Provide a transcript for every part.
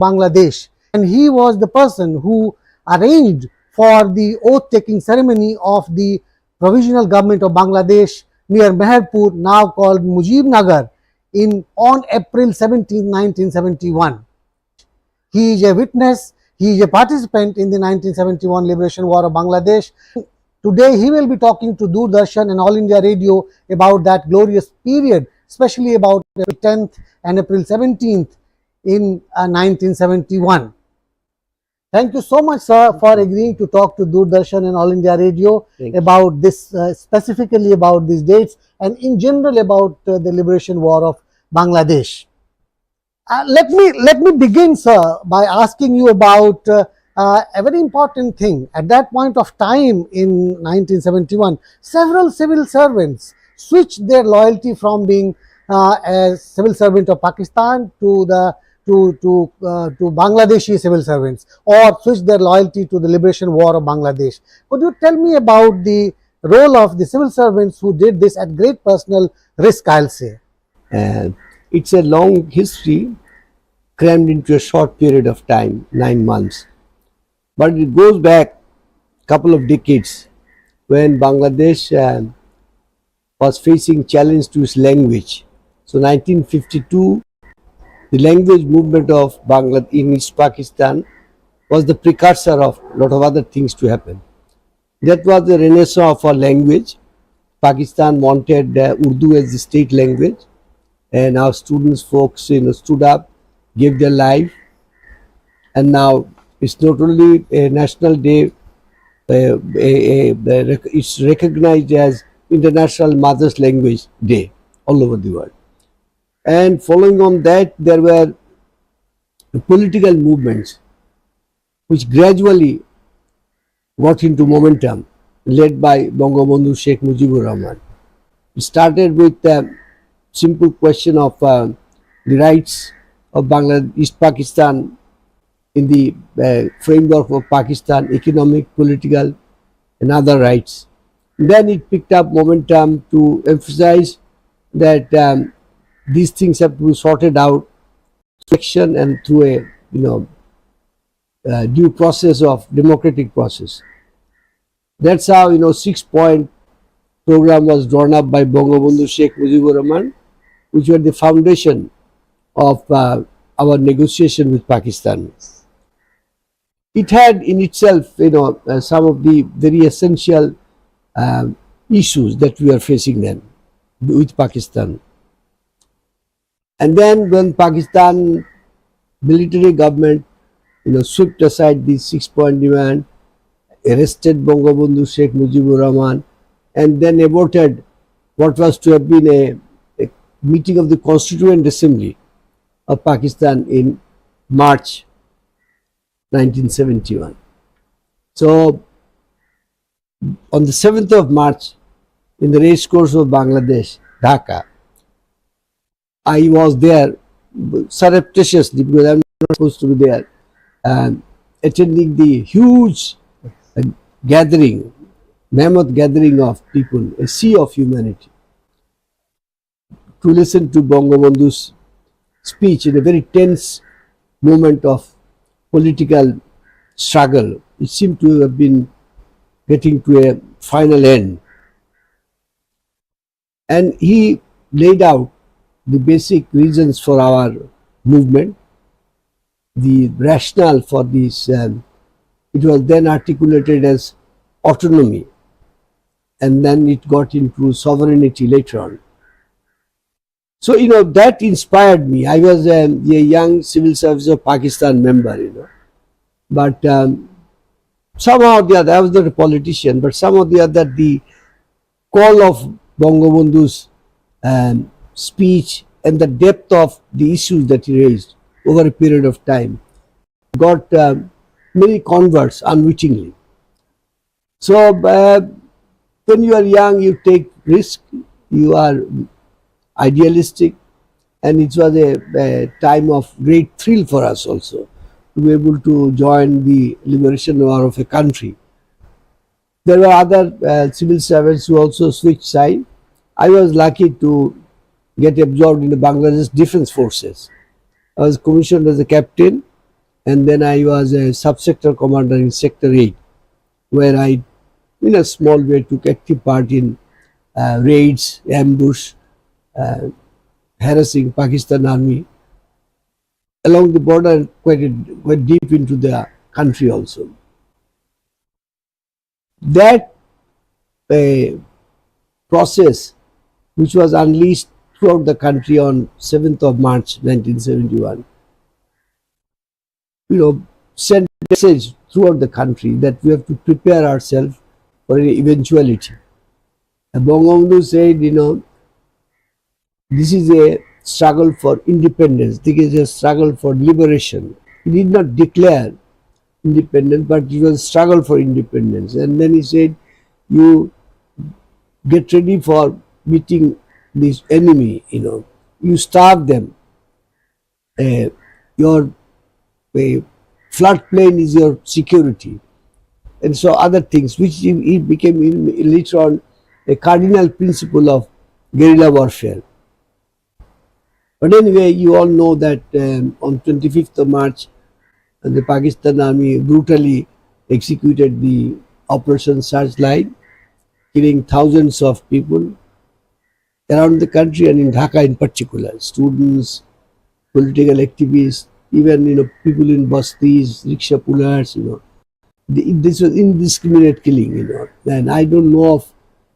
Bangladesh, and he was the person who arranged for the oath-taking ceremony of the provisional government of Bangladesh near Meherpur, now called Mujibnagar, on April 17, 1971. He is a witness, he is a participant in the 1971 Liberation War of Bangladesh. Today he will be talking to Doordarshan and All India Radio about that glorious period, especially about April 10th and April 17th in 1971. Thank you so much, sir, for agreeing to talk to Doordarshan and All India Radio about this, specifically about these dates and in general about the Liberation War of Bangladesh. Let me begin, sir, by asking you about a very important thing. At that point of time in 1971, several civil servants switched their loyalty from being a civil servant of Pakistan to Bangladeshi civil servants, or switched their loyalty to the Liberation War of Bangladesh. Could you tell me about the role of the civil servants who did this at great personal risk, I'll say? It's a long history crammed into a short period of time, 9 months. But it goes back a couple of decades when Bangladesh was facing challenge to its language. So 1952, the language movement of Bangladesh in East Pakistan was the precursor of a lot of other things to happen. That was the renaissance of our language. Pakistan wanted Urdu as the state language, and our students, folks, stood up, gave their life, and now it's not only a national day, it's recognized as International Mother's Language Day all over the world. And following on that, there were political movements which gradually got into momentum, led by Bangabandhu Sheikh Mujibur Rahman. It started with the simple question of the rights of Bangladesh, East Pakistan in the framework of Pakistan, economic, political and other rights. Then it picked up momentum to emphasize that these things have to be sorted out through election and through a due process of democratic process. That's how 6-point program was drawn up by Bangabandhu Sheikh Mujibur Rahman, which were the foundation of our negotiation with Pakistan. It had in itself, some of the very essential issues that we are facing then with Pakistan. And then when Pakistan military government, swept aside the 6-point demand, arrested Bangabandhu Sheikh Mujibur Rahman, and then aborted what was to have been a meeting of the Constituent Assembly of Pakistan in March 1971. So on the 7th of March, in the race course of Bangladesh, Dhaka, I was there surreptitiously because I'm not supposed to be there, attending the huge gathering, mammoth gathering of people, a sea of humanity, to listen to Bangabandhu's speech in a very tense moment of political struggle. It seemed to have been getting to a final end. And he laid out the basic reasons for our movement, the rationale for this. It was then articulated as autonomy, and then it got into sovereignty later on. So, that inspired me. I was a young civil service of Pakistan member, but somehow or the other, I was not a politician, but somehow or the other, the call of Bangabandhu's speech and the depth of the issues that he raised over a period of time got many converts unwittingly. So, when you are young, you take risk, you are idealistic, and it was a time of great thrill for us also to be able to join the liberation war of a country. There were other civil servants who also switched side. I was lucky to get absorbed in the Bangladesh Defence Forces. I was commissioned as a captain and then I was a subsector commander in Sector 8, where I, in a small way, took active part in raids, ambush, harassing Pakistan army along the border, quite deep into the country also. That process, which was unleashed throughout the country on 7th of March 1971, sent a message throughout the country that we have to prepare ourselves for any eventuality. And Bangabandhu said, this is a struggle for independence, this is a struggle for liberation. He did not declare independence, but it was a struggle for independence. And then he said, you get ready for meeting this enemy, you starve them. Your floodplain is your security. And so other things, which it became later on a cardinal principle of guerrilla warfare. But anyway, you all know that on 25th of March, the Pakistan army brutally executed the Operation Searchlight, killing thousands of people around the country and in Dhaka in particular, students, political activists, even people in bastis, rickshaw pullers, this was indiscriminate killing, and I don't know of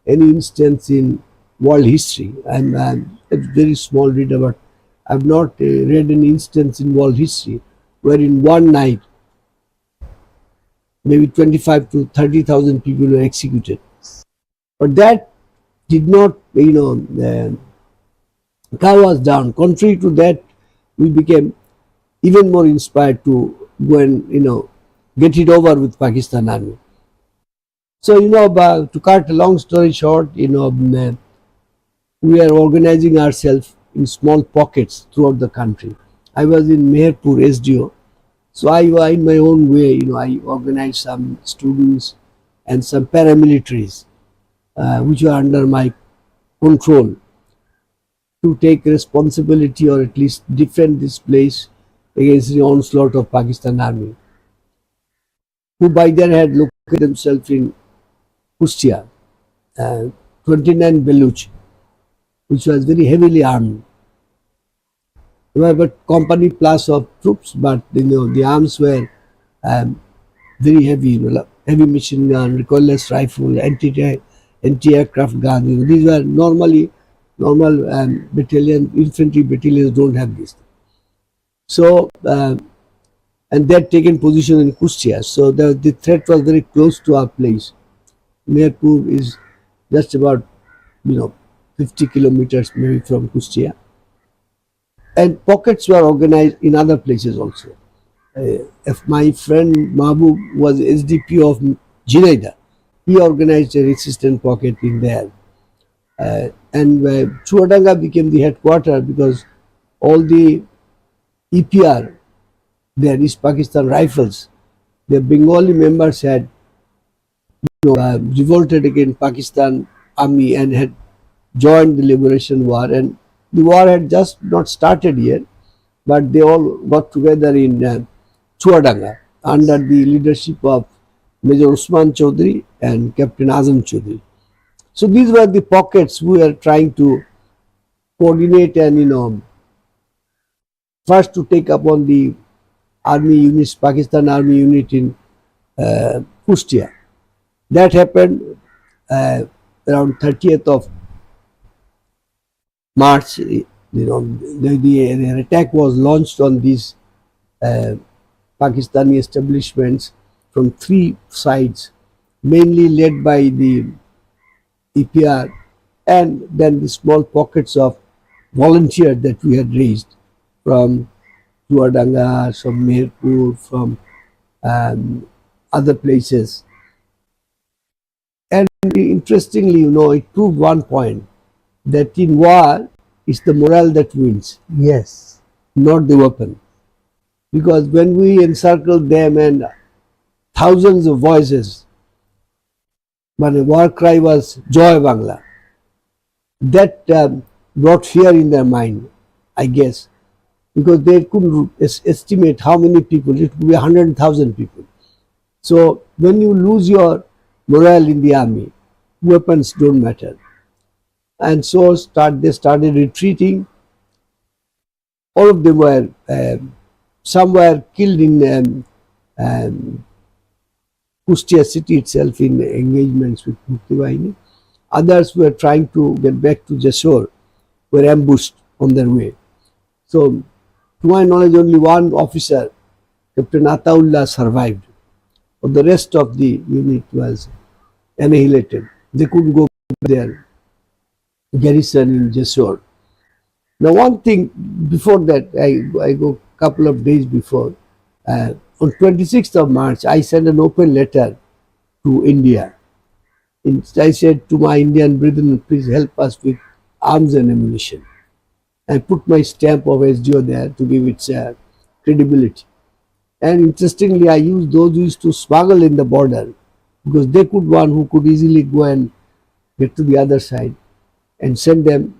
any instance in world history. I'm a very small reader, but I've not read an instance in world history where in one night maybe 25 to 30,000 people were executed. But that did not, cow us down. Contrary to that, we became even more inspired to go and, get it over with Pakistan army. So, to cut a long story short, we are organizing ourselves in small pockets throughout the country. I was in Meherpur SDO, so I, in my own way, I organized some students and some paramilitaries, which were under my control, to take responsibility or at least defend this place against the onslaught of Pakistan army, who by then had located themselves in Kustia, 29 Beluch, which was very heavily armed. There were but company plus of troops, but the arms were very heavy, heavy machine gun, recoilless rifle, anti-aircraft gun. These were normal infantry battalions don't have this. So, and they had taken position in Kustia. So the threat was very close to our place. Meherpur is just about 50 kilometers maybe from Kustia. And pockets were organized in other places also. If my friend Mahbub was SDP of Jinaida, he organized a resistance pocket in there. And Chuadanga became the headquarters because all the EPR, there is Pakistan Rifles, the Bengali members had revolted against Pakistan army and had joined the liberation war, and the war had just not started yet, but they all got together in Chuadanga under the leadership of Major Usman Chaudhry and Captain Azam Chaudhry. So these were the pockets we were trying to coordinate and first to take up on the army units, Pakistan army unit in Kustia. That happened around 30th of March. The attack was launched on these Pakistani establishments from three sides, mainly led by the EPR and then the small pockets of volunteers that we had raised from Chuadanga, from Meherpur, from other places. And interestingly, it proved one point, that in war, it's the morale that wins. Yes. Not the weapon. Because when we encircled them and thousands of voices, but the war cry was Joy Bangla. That brought fear in their mind, I guess. because they couldn't estimate how many people. It could be 100,000 people. So when you lose your morale in the army, weapons don't matter. And so they started retreating. All of them were, some were killed in Kustia city itself in engagements with Mukti Bahini. Others were trying to get back to Jessore, were ambushed on their way. So, to my knowledge, only one officer, Captain Ataullah, survived. But the rest of the unit was annihilated. They couldn't go back to their garrison in Jessore. Now, one thing before that, I go a couple of days before, on 26th of March, I sent an open letter to India. I said to my Indian brethren, please help us with arms and ammunition. I put my stamp of SDO there to give its credibility. And interestingly, I used those who used to smuggle in the border, because they could one who could easily go and get to the other side and send them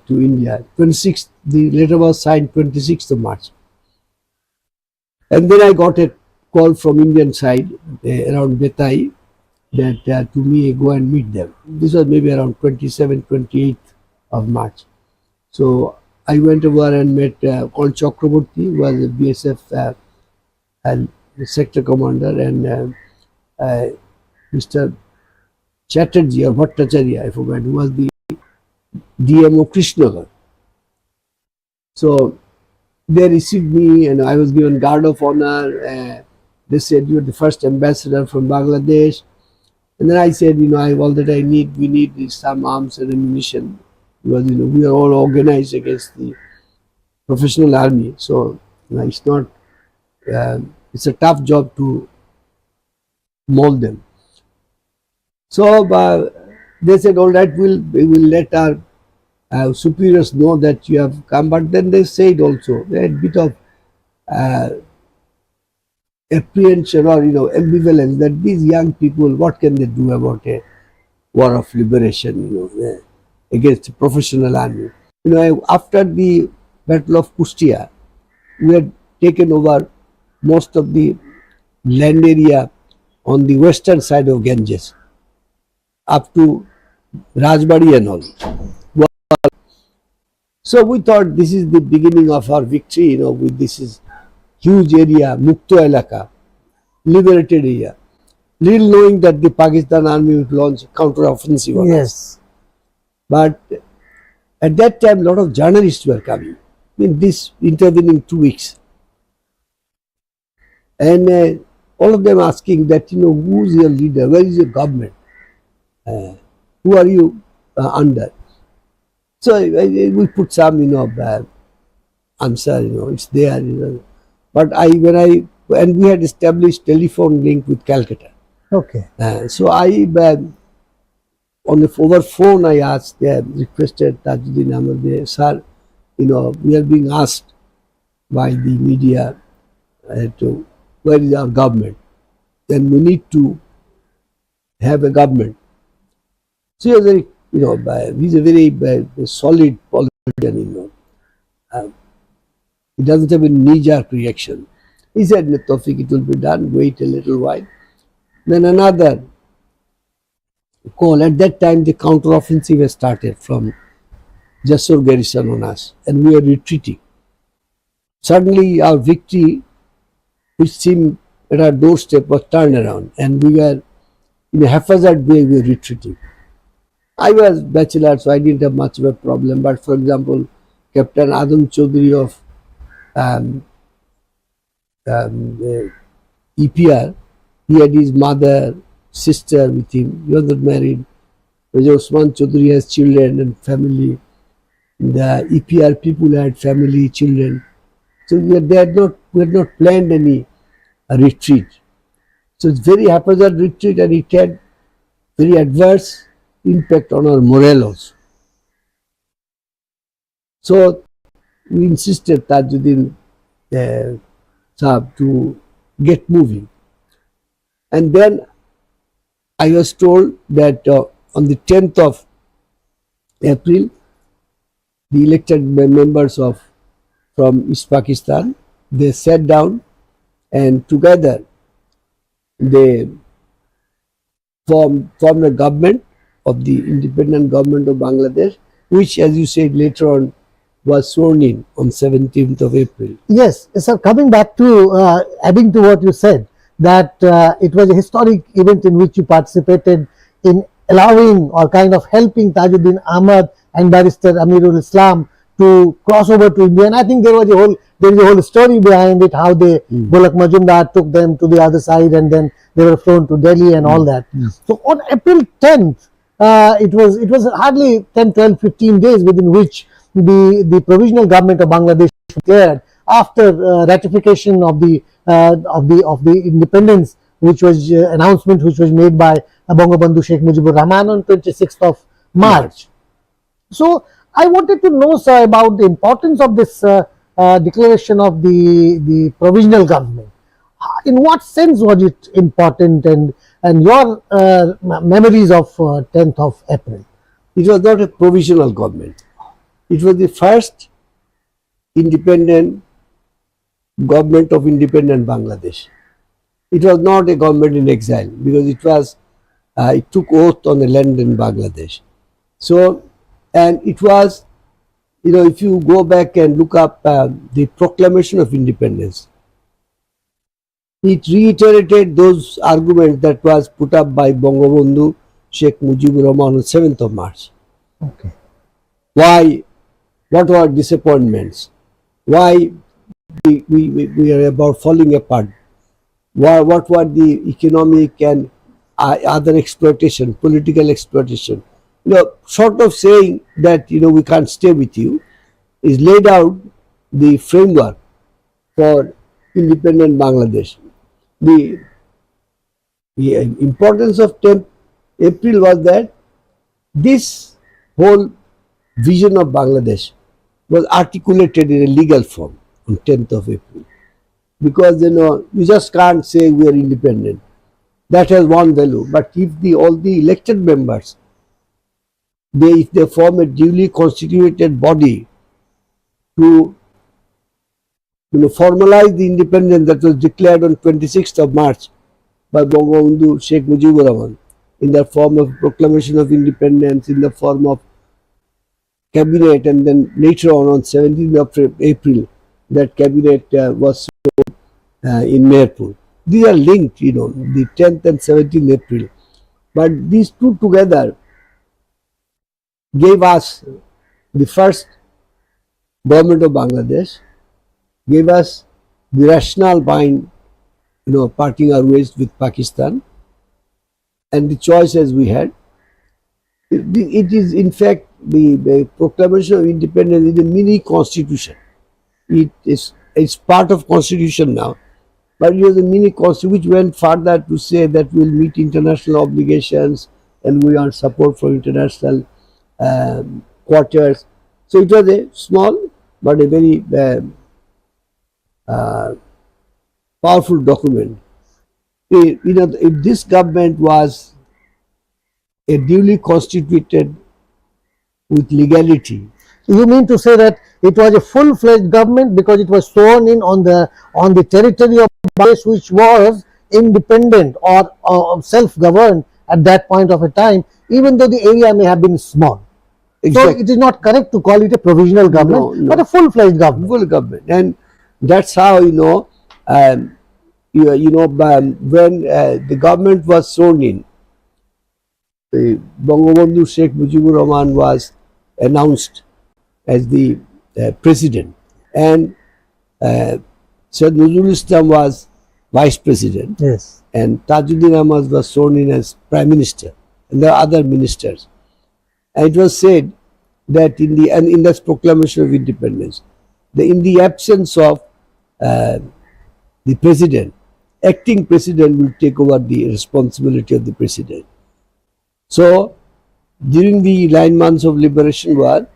to India. 26th, the letter was signed 26th of March. And then I got a call from Indian side around Betai that to me go and meet them. This was maybe around 27th, 28th of March. So I went over and met Colonel Chakraborty, who was a BSF and sector commander, and Mr. Chatterjee or Bhattacharya, I forgot, who was the DMO Krishnagar. So they received me and I was given guard of honor. They said, you are the first ambassador from Bangladesh. And then I said, I all that I need, we need is some arms and ammunition, because we are all organized against the professional army. So it's not, it's a tough job to mold them. So they said, all right, we will let our superiors know that you have come. But then they said also, they had a bit of apprehension or ambivalence that these young people, what can they do about a war of liberation, against the professional army. After the Battle of Kustia, we had taken over most of the land area on the western side of Ganges, up to Rajbari and all. So we thought this is the beginning of our victory, with this is huge area, Mukto Elaka, liberated area. Little knowing that the Pakistan army would launch counter-offensive on us. Yes. But at that time, a lot of journalists were coming in this intervening 2 weeks. And all of them asking that, who is your leader, where is your government, who are you under? So we put some, answer, it's there, But and we had established telephone link with Calcutta. Okay. So over phone I asked, requested Tajuddin Ahmed, sir, we are being asked by the media to where is our government? Then we need to have a government. So he was very, he's a very solid politician, he doesn't have a knee-jerk reaction. He said, Tawfiq, it will be done, wait a little while. Then another call. At that time, the counter-offensive has started from Jessore garrison on us, and we were retreating. Suddenly, our victory, which seemed at our doorstep, was turned around, and we were, in a haphazard way, we were retreating. I was bachelor, so I didn't have much of a problem. But for example, Captain Adam Chaudhary of EPR, he had his mother, sister with him. He was not married. Major Usman Chaudhary has children and family. The EPR people had family, children. So we had not planned any retreat. So it's very haphazard retreat, and it had very adverse impact on our morale also. So we insisted Tajuddin Saab to get moving. And then I was told that on the 10th of April, the elected members of from East Pakistan. They sat down and together they formed a government of the independent government of Bangladesh, which, as you said later on, was sworn in on 17th of April. Yes, sir, coming back to adding to what you said, that it was a historic event in which you participated in allowing or kind of helping Tajuddin Ahmad and Barrister Amirul Islam to cross over to India. And I think there is a whole story behind it, how they Golak Majumdar took them to the other side and then they were flown to Delhi and all that. So on April 10th, it was hardly 10, 12, 15 days within which the provisional government of Bangladesh declared after ratification of the independence, which was announcement which was made by Bangabandhu Sheikh Mujibur Rahman on 26th of March. So I wanted to know, sir, about the importance of this declaration of the provisional government. In what sense was it important, and your memories of 10th of April? It was not a provisional government. It was the first independent government of independent Bangladesh. It was not a government in exile because it took oath on the land in Bangladesh. So, and it was, if you go back and look up the proclamation of independence, it reiterated those arguments that was put up by Bangabandhu Sheikh Mujibur Rahman on 7th of March. Okay. Why? What were disappointments? Why we are about falling apart? What were the economic and other exploitation, political exploitation? Short of saying that we can't stay with you, is laid out the framework for independent Bangladesh. The importance of 10th April was that this whole vision of Bangladesh was articulated in a legal form on 10th of April. Because you just can't say we are independent. That has one value. But if all the elected members, if they form a duly constituted body to formalize the independence that was declared on 26th of March by Bangabandhu Sheikh Mujibur Rahman in the form of proclamation of independence, in the form of cabinet, and then later on 17th of April, that cabinet was in Meherpur. These are linked, the 10th and 17th April. But these two together gave us the first government of Bangladesh, gave us the rationale behind, parting our ways with Pakistan, and the choices we had. It is in fact the proclamation of independence is a mini constitution. It's part of constitution now, but it was a mini constitution which went further to say that we'll meet international obligations and we want support from international quarters. So it was a small but a very powerful document. If this government was a duly constituted with legality. You mean to say that it was a full-fledged government because it was sworn in on the territory of Bangladesh, which was independent or self-governed at that point of a time, even though the area may have been small. Exactly. So it is not correct to call it a provisional government, but a full-fledged government. Full government, and that's how when the government was sworn in, Bangabandhu Sheikh Mujibur Rahman was announced as the president, and Syed Nazrul Islam was vice president. Yes. And Tajuddin Ahmad was sworn in as prime minister, and there are other ministers. And it was said that in this proclamation of independence, in the absence of the president, acting president will take over the responsibility of the president. So, during the 9 months of liberation war,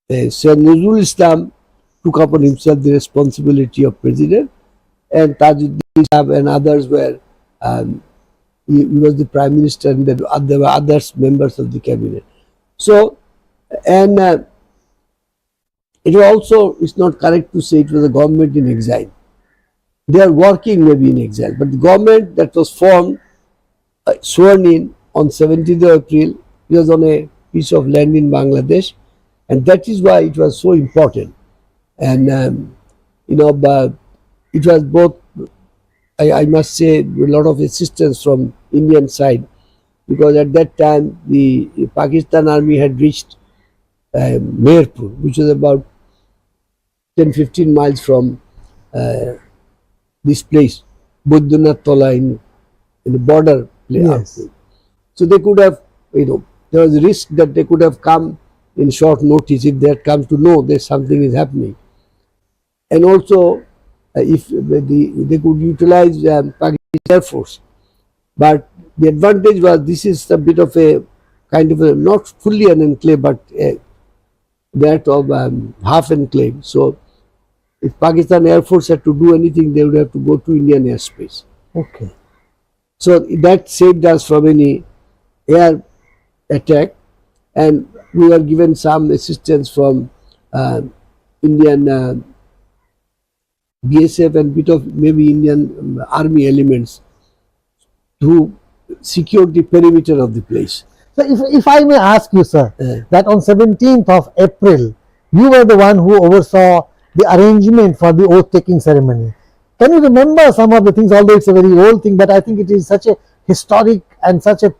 Syed Nazrul Islam took upon himself the responsibility of president, and Tajuddin Islam and others were, he was the prime minister, and there were others members of the cabinet. So, and It also, it's not correct to say it was a government in exile. They are working maybe in exile, but the government that was formed, sworn in on 17th of April, it was on a piece of land in Bangladesh, and that is why it was so important. And but it was both. I must say a lot of assistance from Indian side, because at that time the Pakistan army had reached Meherpur, which is about 10-15 miles from this place, Buddhanath Tola, in the border. Yes. So they could have, there was a risk that they could have come in short notice if they had come to know that something is happening. And also, if they could utilize Pakistan Air Force. But the advantage was, this is a bit of a kind of a, not fully an enclave, but that of half enclave. So if Pakistan Air Force had to do anything, they would have to go to Indian airspace. Okay. So that saved us from any air attack, and we were given some assistance from Indian BSF and bit of maybe Indian army elements to secure the perimeter of the place. So if I may ask you, sir, that on 17th of April, you were the one who oversaw the arrangement for the oath-taking ceremony. Can you remember some of the things, although it's a very old thing, but I think it is such a historic and such a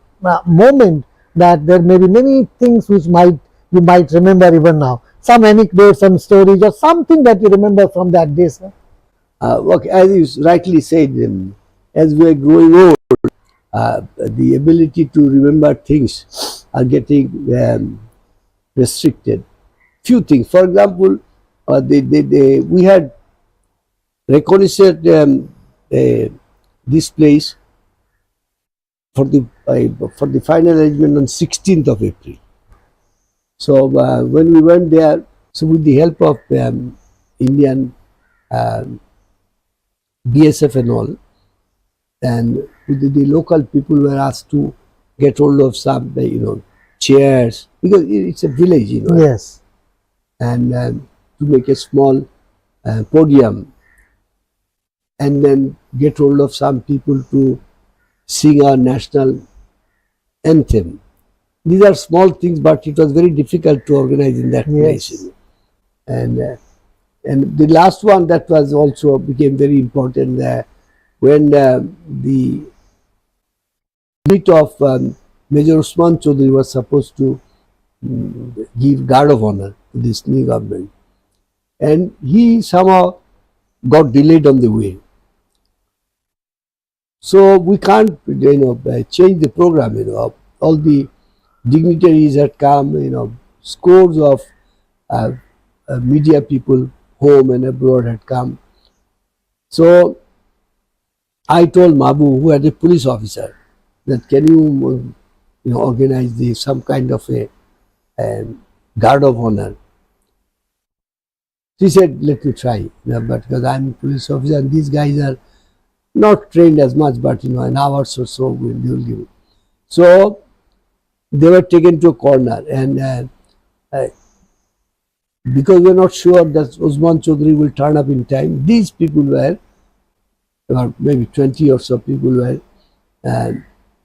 moment that there may be many things which you might remember even now. Some anecdotes, some stories, or something that you remember from that day, sir. Okay, as you rightly said, as we are growing old, the ability to remember things are getting restricted. Few things, for example, we had reconnaissance this place for the final arrangement on 16th of April. So when we went there, so with the help of Indian BSF and all, and the local people were asked to get hold of some chairs, because it's a village, Yes. and to make a small podium, and then get hold of some people to sing our national anthem. These are small things, but it was very difficult to organize in that place. Yes. And the last one that was also became very important when the unit of Major Usman Chaudhary was supposed to give guard of honor to this new government, and he somehow got delayed on the way. So we can't change the program. All the dignitaries had come. Scores of media people, home and abroad, had come. So I told Mabu, who had a police officer, that can you organize some kind of a guard of honor. She said, let me try, but because I'm a police officer and these guys are not trained as much, but an hour or so will give. So they were taken to a corner, and because we're not sure that Usman Chaudhary will turn up in time, these people were, about maybe 20 or so people were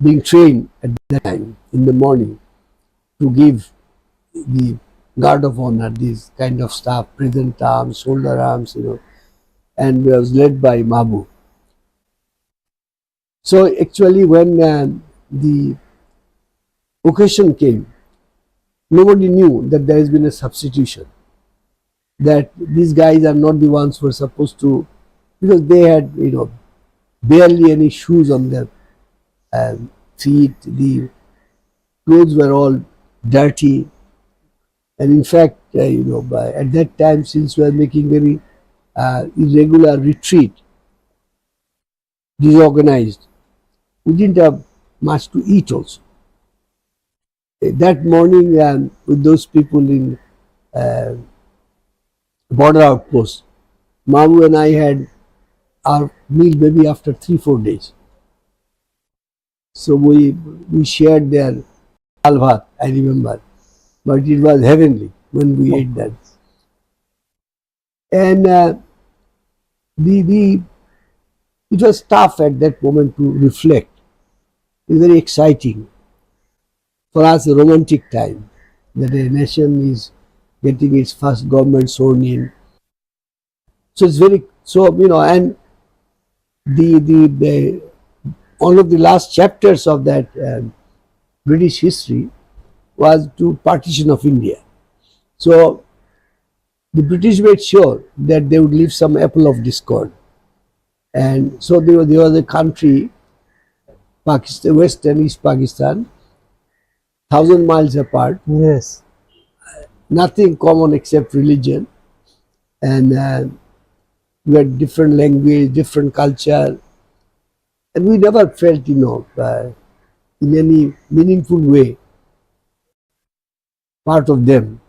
being trained at that time in the morning to give the guard of honor, this kind of stuff, present arms, shoulder arms, and was led by Mabu. So actually when the occasion came, nobody knew that there has been a substitution, that these guys are not the ones who are supposed to, because they had barely any shoes on their feet, the clothes were all dirty, and in fact at that time, since we were making very irregular retreat, disorganized, we didn't have much to eat also. That morning with those people in border outpost, Mamu and I had our meal maybe after 3-4 days. So we shared their dal bhat, I remember, but it was heavenly when we ate that. And the it was tough at that moment to reflect. It was very exciting for us, a romantic time that a nation is getting its first government sworn in. So it's very so and the one of the last chapters of that British history was to partition of India. So the British made sure that they would leave some apple of discord, and so there was a country, Pakistan, West and East Pakistan, 1,000 miles apart, Yes. nothing common except religion, and we had different language, different culture, and we never felt, in any meaningful way part of them.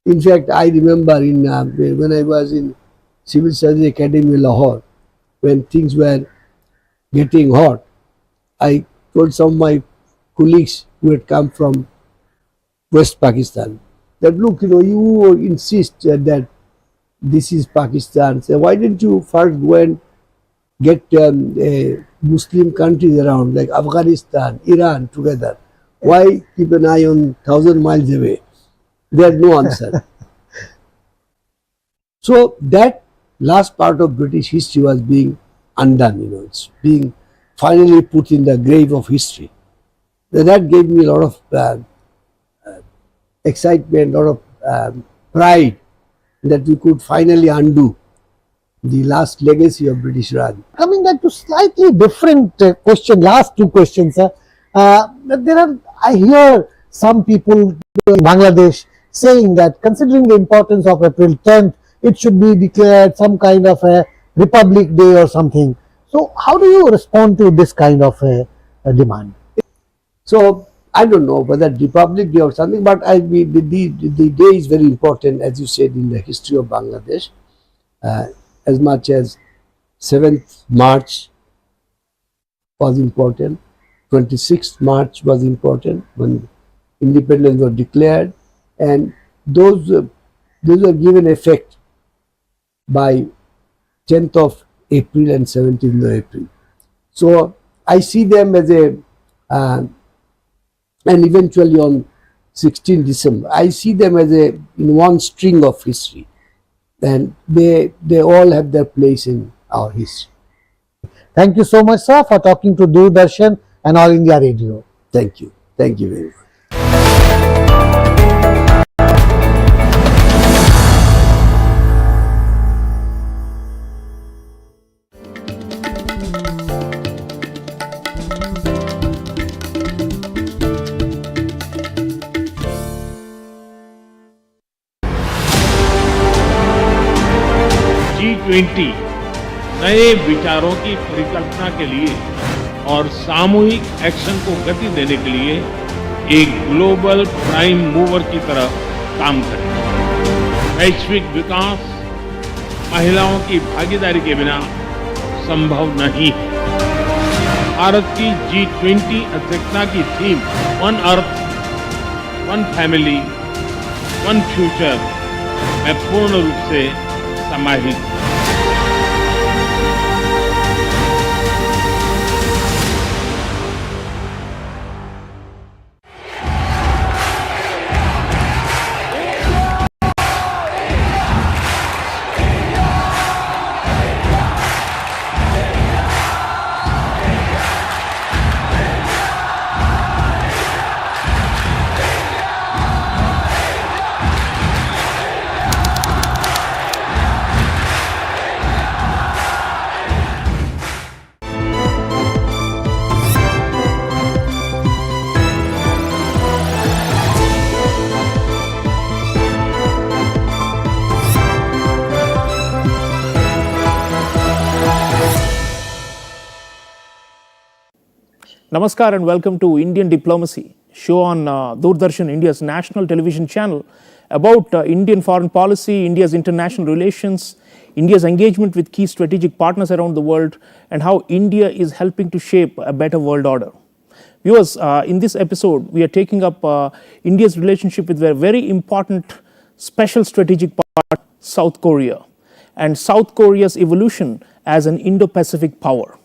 In fact, I remember when I was in Civil Service Academy, Lahore, when things were getting hot, I told some of my colleagues who had come from West Pakistan that look, you insist that this is Pakistan. So why didn't you first go and get Muslim countries around like Afghanistan, Iran together? Why keep an eye on 1,000 miles away? They had no answer. So that last part of British history was being undone. It's being finally put in the grave of history. That gave me a lot of excitement, a lot of pride that we could finally undo the last legacy of British Raj. Coming back to slightly different question, last two questions, sir. I hear some people in Bangladesh saying that considering the importance of April 10th, it should be declared some kind of a Republic Day or something. So how do you respond to this kind of a demand? So I don't know whether Republic Day or something, but the day is very important, as you said, in the history of Bangladesh. As much as 7th March was important, 26th March was important when independence was declared, and those were given effect by 10th of April and 17th of April. So I see them as and eventually on 16th December, I see them as in one string of history, and they all have their place in our history. Thank you so much, sir, for talking to Doordarshan and All India Radio. Thank you very much. G20 नए विचारों की परिकल्पना के लिए और सामूहिक action को गति देने के लिए एक ग्लोबल प्राइम मूवर की तरह काम करें। वैश्विक विकास महिलाओं की भागीदारी के बिना संभव नहीं है। भारत की G20 अध्यक्षता की theme one earth, one family, one future में पूर्ण रूप से समाहित है। Namaskar and welcome to Indian Diplomacy, show on Doordarshan, India's national television channel about Indian foreign policy, India's international relations, India's engagement with key strategic partners around the world, and how India is helping to shape a better world order. Viewers, in this episode, we are taking up India's relationship with a very important special strategic partner, South Korea and South Korea's evolution as an Indo-Pacific power.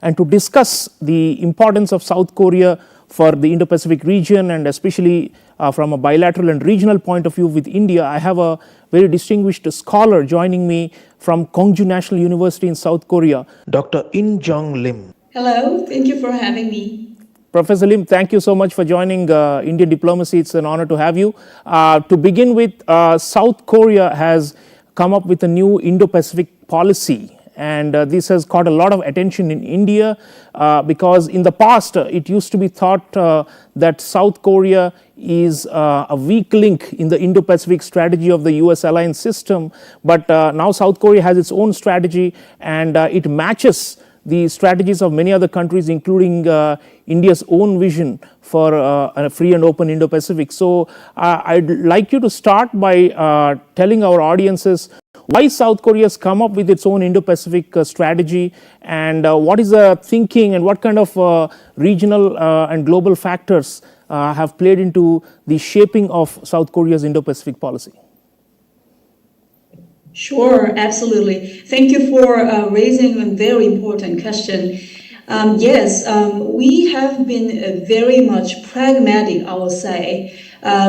And to discuss the importance of South Korea for the Indo-Pacific region, and especially from a bilateral and regional point of view with India, I have a very distinguished scholar joining me from Gwangju National University in South Korea, Dr. In Jung Lim. Hello, thank you for having me. Professor Lim, thank you so much for joining Indian Diplomacy. It's an honor to have you. To begin with, South Korea has come up with a new Indo-Pacific policy, and this has caught a lot of attention in India because in the past it used to be thought that South Korea is a weak link in the Indo-Pacific strategy of the US alliance system, but now South Korea has its own strategy, and it matches the strategies of many other countries, including India's own vision for a free and open Indo-Pacific. So I'd like you to start by telling our audiences why South Korea has come up with its own Indo-Pacific strategy, and what is the thinking and what kind of regional and global factors have played into the shaping of South Korea's Indo-Pacific policy. Sure, absolutely. Thank you for raising a very important question. Yes, we have been very much pragmatic, I will say,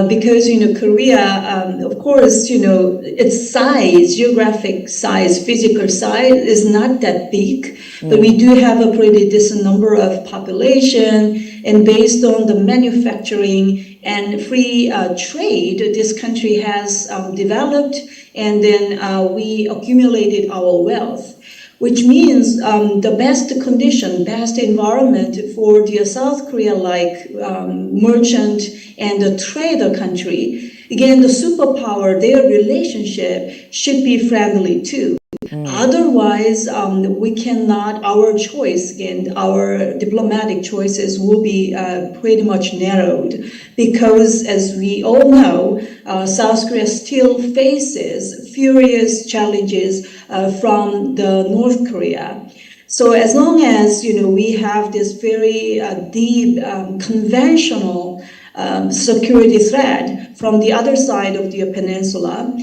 because, Korea, of course, its size, geographic size, physical size is not that big, but we do have a pretty decent number of population, and based on the manufacturing and free trade this country has developed, and then we accumulated our wealth, which means the best condition, best environment for the South Korea-like merchant and a trader country. Again, the superpower, their relationship should be friendly too. Otherwise, we cannot, our choice, again, our diplomatic choices will be pretty much narrowed, because as we all know, South Korea still faces furious challenges from the North Korea. So as long as, we have this very deep conventional security threat from the other side of the peninsula,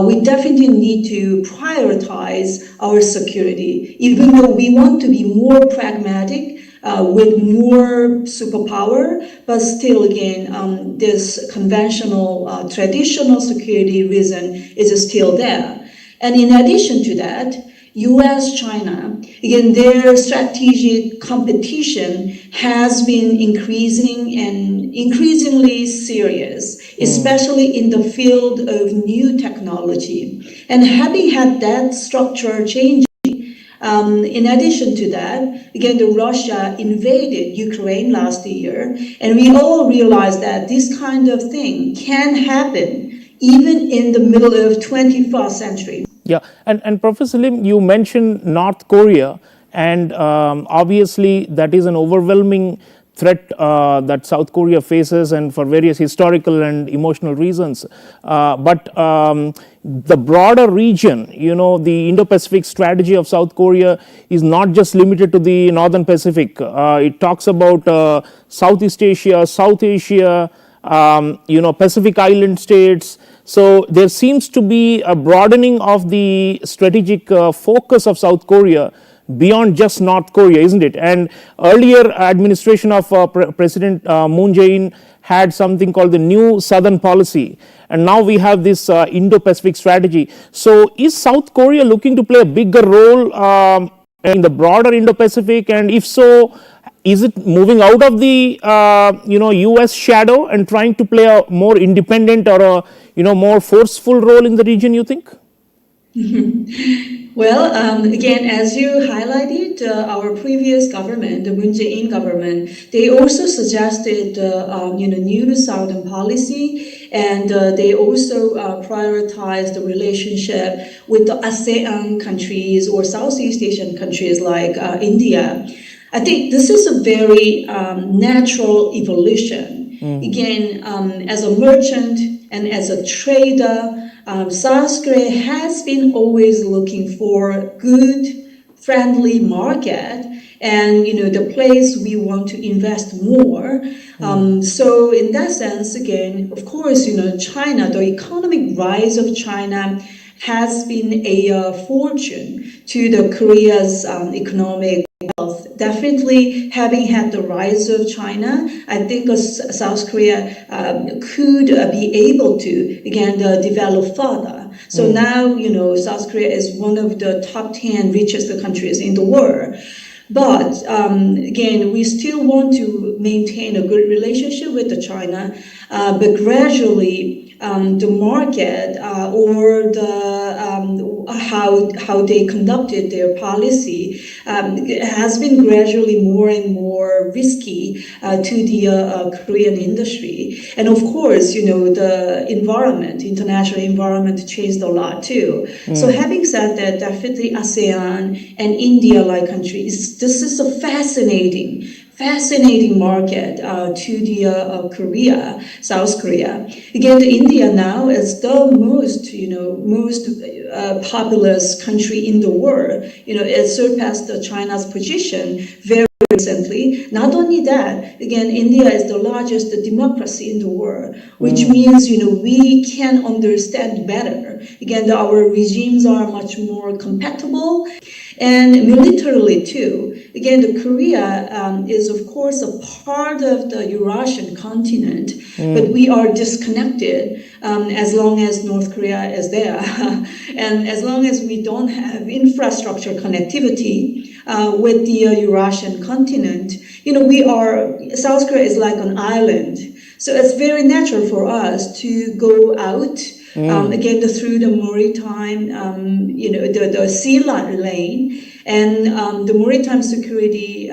we definitely need to prioritize our security, even though we want to be more pragmatic with more superpower, but still, again, this conventional, traditional security reason is still there. And in addition to that, US, China, again, their strategic competition has been increasing and increasingly serious, especially in the field of new technology. And having had that structure changing, in addition to that, again, Russia invaded Ukraine last year, and we all realize that this kind of thing can happen even in the middle of 21st century. Yeah, and Professor Lim, you mentioned North Korea, and obviously that is an overwhelming threat that South Korea faces, and for various historical and emotional reasons. But the broader region, the Indo-Pacific strategy of South Korea is not just limited to the Northern Pacific. It talks about Southeast Asia, South Asia, Pacific Island states. So there seems to be a broadening of the strategic focus of South Korea beyond just North Korea, isn't it? And earlier administration of President Moon Jae-in had something called the New Southern Policy, and now we have this Indo-Pacific strategy. So is South Korea looking to play a bigger role in the broader Indo-Pacific, and if so, is it moving out of the US shadow and trying to play a more independent or a more forceful role in the region, you think? Well, again, as you highlighted, our previous government, the Moon Jae-in government, they also suggested, new Southern policy, and they also prioritized the relationship with the ASEAN countries or Southeast Asian countries like India. I think this is a very natural evolution. Again, as a merchant and as a trader, South Korea has been always looking for good, friendly market, and the place we want to invest more. So in that sense, again, of course, China, the economic rise of China has been a fortune to the Korea's economic wealth. Definitely, having had the rise of China, I think South Korea could be able to again develop further. So now, South Korea is one of the top 10 richest countries in the world. But again, we still want to maintain a good relationship with China, but gradually the market or how they conducted their policy has been gradually more and more risky to the Korean industry. And of course, the international environment changed a lot too. So having said that, definitely ASEAN and India-like countries, this is a fascinating market to the South Korea. Again, India now is the most populous country in the world. It surpassed China's position very recently. Not only that, again, India is the largest democracy in the world, which means, we can understand better. Again, our regimes are much more compatible, and militarily too. Again, the Korea is of course a part of the Eurasian continent, but we are disconnected as long as North Korea is there. And as long as we don't have infrastructure connectivity with the Eurasian continent, South Korea is like an island. So it's very natural for us to go out again through the maritime, the sea lane, and the maritime security.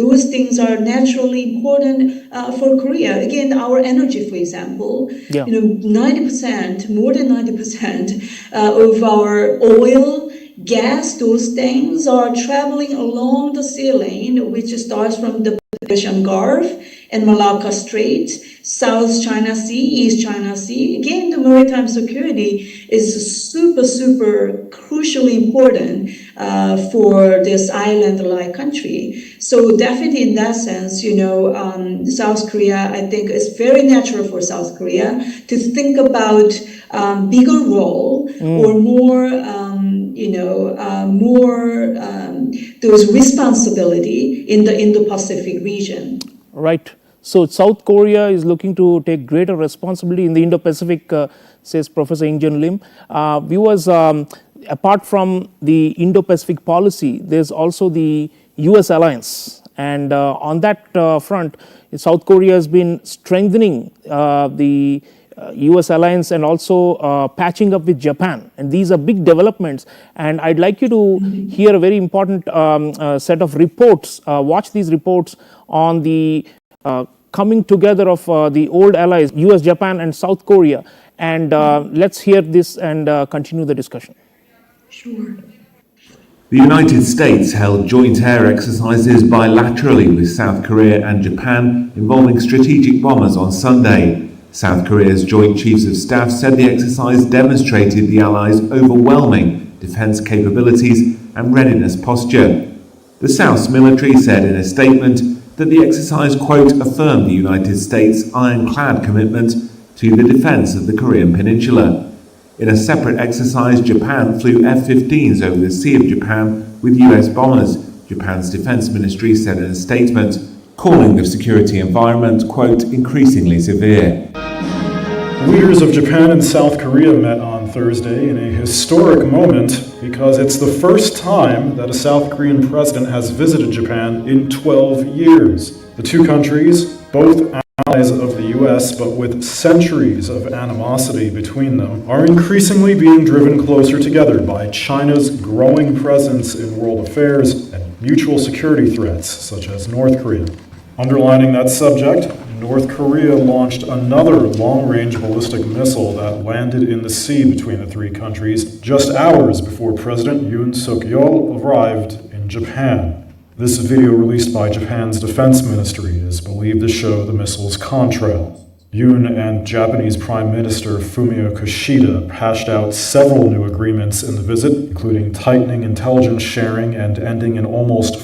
Those things are naturally important for Korea. Again, our energy, for example, 90%, more than 90% of our oil, gas, those things are traveling along the sea lane, which starts from the Persian Gulf and Malacca Strait, South China Sea, East China Sea. Again, the maritime security is super crucially important for this island-like country. So definitely in that sense, South Korea, I think it's very natural for South Korea to think about bigger role or more, those responsibility in the Indo-Pacific region. Right. So South Korea is looking to take greater responsibility in the Indo-Pacific, says Professor Ingjun Lim. Viewers, apart from the Indo-Pacific policy, there's also the US alliance. And on that front, South Korea has been strengthening the US alliance and also patching up with Japan. And these are big developments. And I'd like you to hear a very important set of reports, watch these reports on the coming together of the old allies, US, Japan and South Korea. And let's hear this and continue the discussion. Sure. The United States held joint air exercises bilaterally with South Korea and Japan involving strategic bombers on Sunday. South Korea's Joint Chiefs of Staff said the exercise demonstrated the Allies' overwhelming defense capabilities and readiness posture. The South's military said in a statement that the exercise, quote, affirmed the United States' ironclad commitment to the defense of the Korean Peninsula. In a separate exercise, Japan flew F-15s over the Sea of Japan with US bombers, Japan's defense ministry said in a statement, calling the security environment, quote, increasingly severe. Leaders of Japan and South Korea met on Thursday in a historic moment because it's the first time that a South Korean president has visited Japan in 12 years. The two countries, both allies of the US but with centuries of animosity between them, are increasingly being driven closer together by China's growing presence in world affairs and mutual security threats such as North Korea. Underlining that subject, North Korea launched another long-range ballistic missile that landed in the sea between the three countries just hours before President Yoon Suk-yeol arrived in Japan. This video released by Japan's defense ministry is believed to show the missile's contrail. Yoon and Japanese Prime Minister Fumio Kishida hashed out several new agreements in the visit, including tightening intelligence sharing and ending an almost